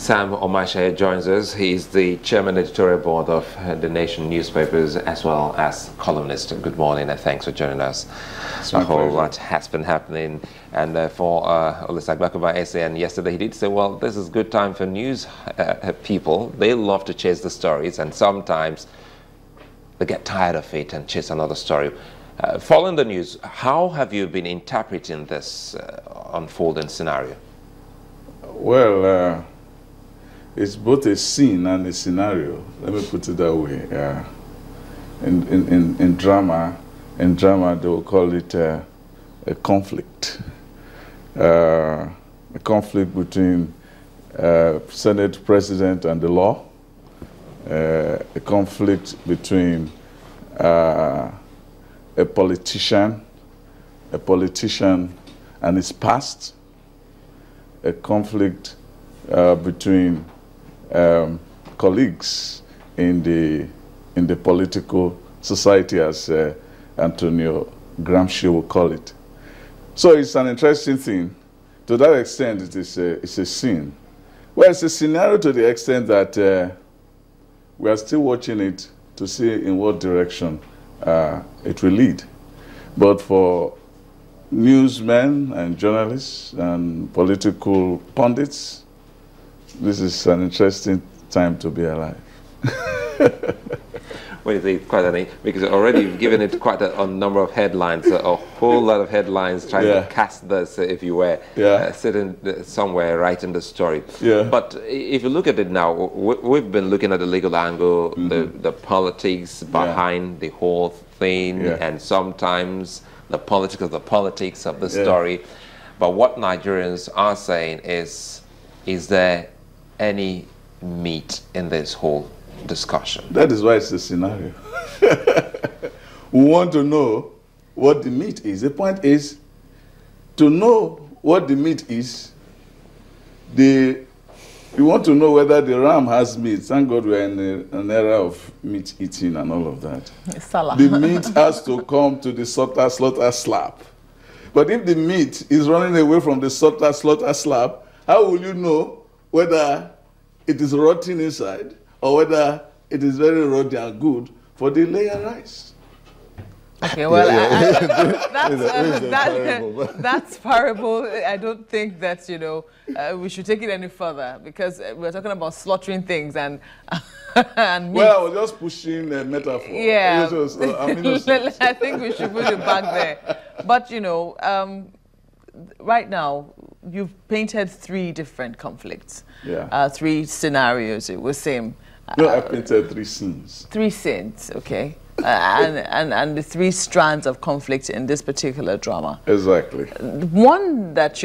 Sam Omatseye joins us. He's the chairman editorial board of the Nation newspapers as well as columnist. Good morning and thanks for joining us. A whole lot has been happening, and for Olusegun SAN yesterday he did say, well, this is good time for news people. They love to chase the stories, and sometimes they get tired of it and chase another story. Following the news, how have you been interpreting this unfolding scenario? Well, it's both a scene and a scenario. Let me put it that way. In drama, they will call it a conflict. A conflict between Senate President and the law. A conflict between a politician and his past. A conflict between colleagues in the political society, as Antonio Gramsci would call it. So it's an interesting thing. To that extent, it's a scene. Well, it's a scenario to the extent that we are still watching it to see in what direction it will lead. But for newsmen and journalists and political pundits, this is an interesting time to be alive. Well, it's quite a thing, because already you've given it quite a number of headlines, a whole lot of headlines trying to cast this, if you were sitting somewhere writing the story. But if you look at it now, we've been looking at the legal angle, the politics behind the whole thing, and sometimes the politics of the story. But what Nigerians are saying is there any meat in this whole discussion? That is why it's a scenario. We want to know what the meat is. The point is to know what the meat is. You want to know whether the ram has meat. Thank God we're in an era of meat eating and all of that. Salah. The meat has to come to the slaughter slab. But if the meat is running away from the slaughter slab, how will you know whether it is rotting inside or whether it is very rotty and good for the layer rice? Okay, well, that's parable. I don't think that, we should take it any further, because we're talking about slaughtering things and meat. Well, I was just pushing a metaphor. Yeah. I think we should put it back there. But, right now, you've painted 3 different conflicts. 3 scenarios, it was same. No, I painted 3 scenes. 3 scenes, okay. And the 3 strands of conflict in this particular drama. Exactly. One that,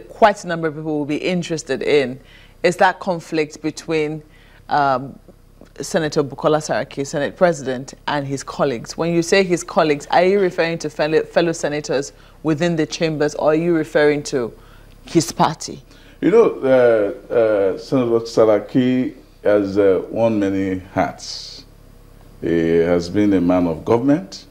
quite a number of people will be interested in is that conflict between Senator Bukola Saraki, Senate President, and his colleagues. When you say his colleagues, are you referring to fellow senators within the chambers, or are you referring to his party? Senator Saraki has worn many hats. He has been a man of government,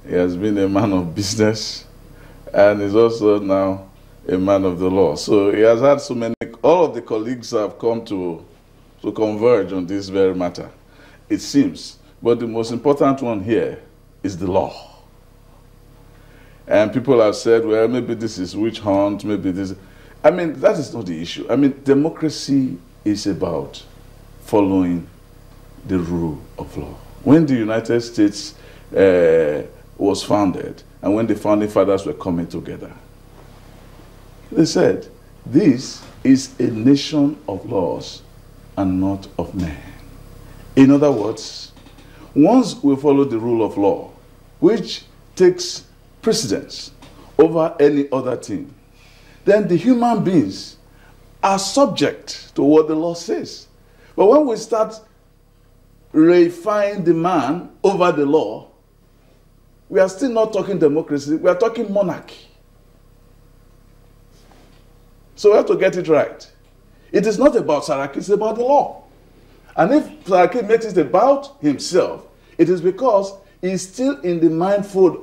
he has been a man of business, and he's also now a man of the law. So he has had so many, all of the colleagues have come to converge on this very matter, it seems. But the most important one here is the law. And people have said, well, maybe this is witch hunt, maybe this. I mean, that is not the issue. I mean, democracy is about following the rule of law. When the United States was founded, and when the founding fathers were coming together, they said, this is a nation of laws and not of men. In other words, once we follow the rule of law, which takes precedence over any other thing, then the human beings are subject to what the law says. But when we start reifying the man over the law, we are still not talking democracy, we are talking monarchy. So we have to get it right. It is not about Saraki, it's about the law. And if Saraki makes it about himself, it is because he's still in the mindset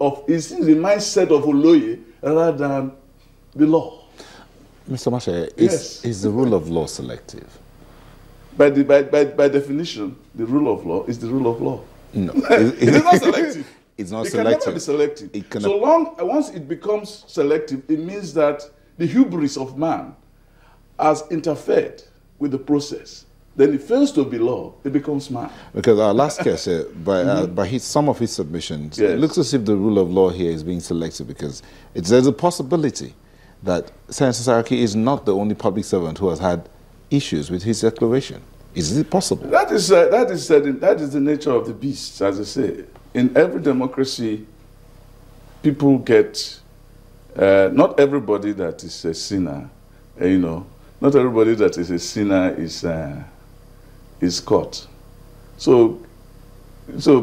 of Oloye rather than the law. Mr. Omatseye, Yes. is the rule of law selective? By definition, the rule of law is the rule of law. No. It is not selective. It's not it selective. It can never be selective. Once it becomes selective, it means that the hubris of man has interfered with the process. Then it fails to be law, it becomes man. Because our last case, by some of his submissions, yes. It looks as if the rule of law here is being selective because there's a possibility that Senator Saraki is not the only public servant who has had issues with his declaration. Is it possible? That is the nature of the beast, as I say. In every democracy, people get, not everybody that is a sinner, not everybody that is a sinner is caught. So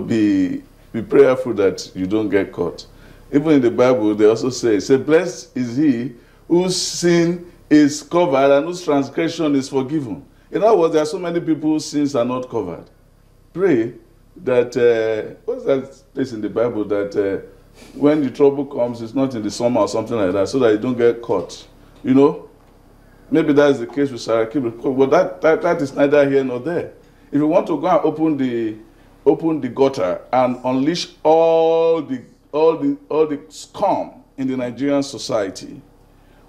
be prayerful that you don't get caught. Even in the Bible, they also say, blessed is he whose sin is covered and whose transgression is forgiven. In other words, there are so many people whose sins are not covered. Pray that, what's that place in the Bible that when the trouble comes, it's not in the summer or something like that, so that you don't get caught. Maybe that's the case with Saraki, but that is neither here nor there. If you want to go and open the gutter and unleash all the scum in the Nigerian society,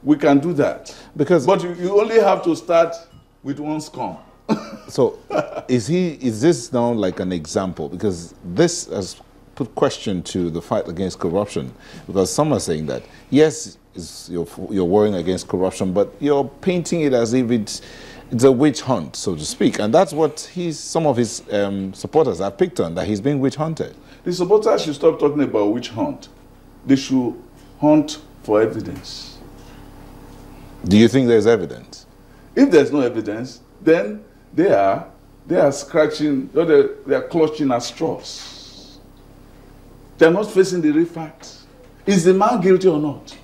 we can do that. But you only have to start with one scum. So is this now like an example? Because this has put question to the fight against corruption. Because some are saying that, yes, you're warring against corruption, but you're painting it as if it's a witch hunt, so to speak. And that's what some of his supporters have picked on, that he's being witch hunted. The supporters should stop talking about witch hunt. They should hunt for evidence. Do you think there's evidence? If there's no evidence, then they are scratching, they are clutching at straws. They are not facing the real facts. Is the man guilty or not?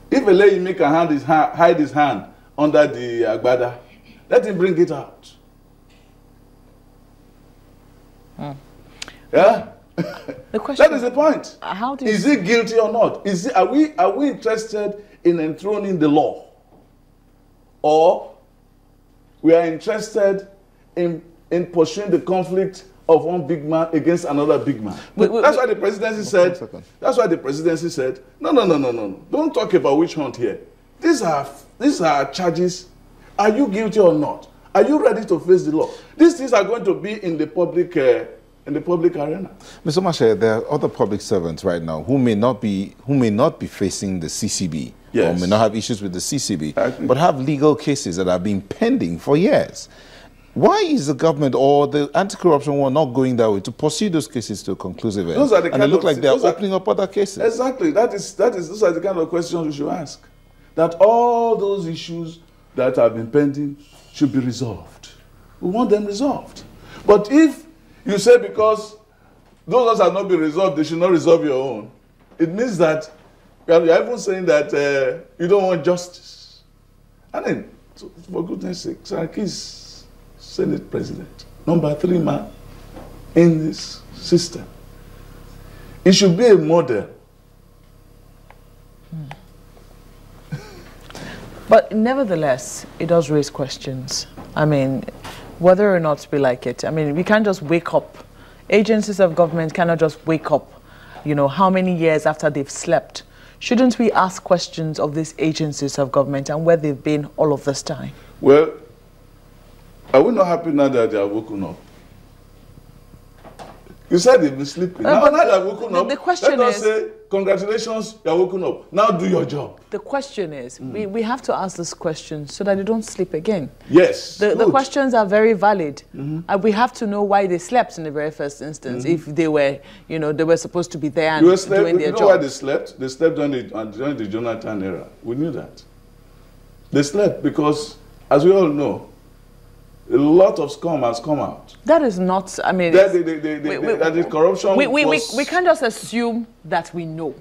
If a lady make hide his hand under the agbada, let him bring it out. Yeah? The question, that is the point. Is he guilty or not? Are we interested in enthroning the law? Or we are interested in pursuing the conflict of one big man against another big man? That's why the presidency said, no. Don't talk about witch hunt here. These are charges. Are you guilty or not? Are you ready to face the law? These things are going to be in the public arena. Mr. Omatseye, there are other public servants right now who may not be facing the CCB, yes, or may not have issues with the CCB, but have legal cases that have been pending for years. Why is the government or the anti-corruption war not going that way to pursue those cases to a conclusive end? And they look like they are opening up other cases. Exactly. Those are the kind of questions we should ask. That all those issues that have been pending should be resolved. We want them resolved. But if you say because those ones have not been resolved, they should not resolve your own, it means that you're even saying that you don't want justice. I mean, for goodness sake, Saraki is Senate President, number 3 man in this system. It should be a model. But nevertheless, it does raise questions. I mean, whether or not we like it. I mean, we can't just wake up. Agencies of government cannot just wake up, how many years after they've slept. Shouldn't we ask questions of these agencies of government and where they've been all of this time? Well, are we not happy now that they are woken up? You said they've been sleeping. Now they are woken up. The question Let us say, congratulations, you are woken up. Now do your job. The question is, we have to ask this question so that they don't sleep again. Yes. The questions are very valid. And we have to know why they slept in the very first instance. If they were, they were supposed to be there and doing their job. You know why they slept? They slept during the Jonathan era. We knew that. They slept because, as we all know, a lot of scum has come out. That is not, I mean... That the corruption we can't just assume that we know.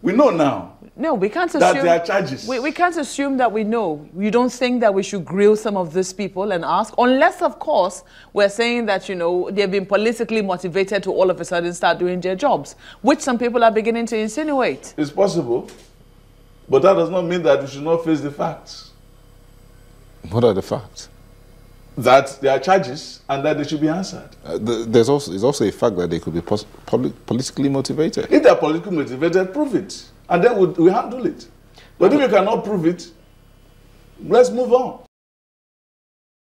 We know now. No, we can't assume... That there are charges. We can't assume that we know. You don't think that we should grill some of these people and ask? Unless, of course, we're saying that, they've been politically motivated to all of a sudden start doing their jobs, which some people are beginning to insinuate. It's possible. But that does not mean that we should not face the facts. What are the facts? That there are charges and that they should be answered. There's also a fact that they could be politically motivated. If they are politically motivated, prove it. And then we handle it. But if you cannot prove it, let's move on.